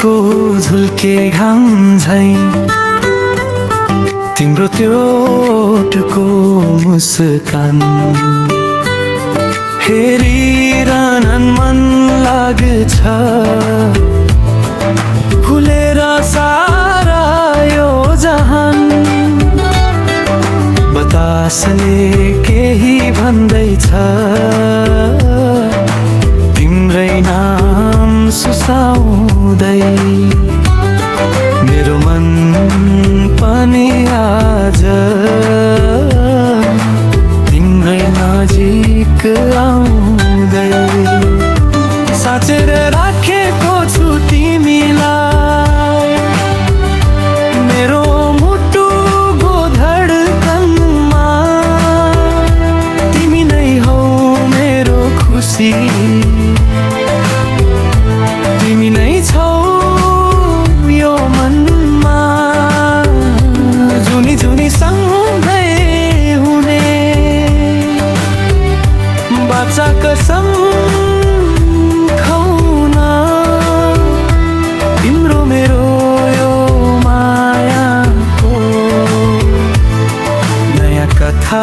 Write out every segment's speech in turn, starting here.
को झुल्के घाम झै तिम्रो त्यो ओठको मुस्कान हेरिरहन मन लाग्छ फुलेर सारा यो जहान बतासले केही भन्दैछ तिम्रै नाम सुसाउँदै मेरो मन पनि आज तिम्रै नजिक आउँदै साचेर राखेको छु तिमीलाई मेरो मुटुको धडकनमा तिमी नै हौ मेरो खुसी तिमी नै छौ यो मनमा जुनी जुनी सँगै हुने बाचा कसम खाउन तिम्रो मेरो यो मायाको नयाँ कथा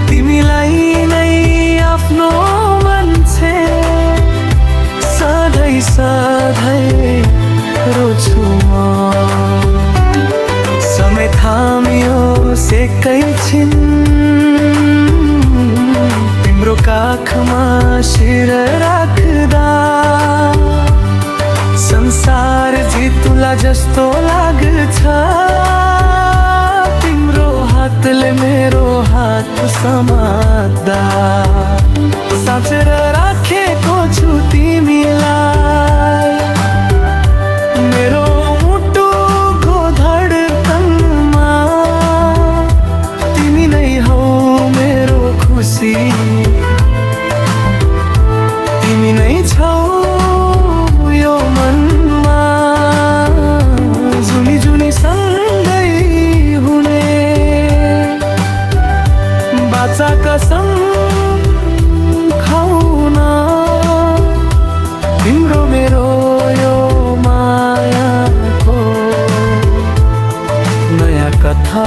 तिमीलाई नै आफ्नो मान्छे सधैँ सधैँ रोज्छु म समय थामियो एकैछिन तिम्रो काखमा शिर राख्दा संसार जितुला जस्तो लाग्छ हातले मेरो हात समात्दा साचेर राखेको छु तिमीलाई मेरो मुटुको धडकनमा तिमी नै हौ मेरो खुसी तिमी नै छौ यो मनमा जुनी जुनी बाचा कसम खाउन तिम्रो मेरो यो मायाको नयाँ कथा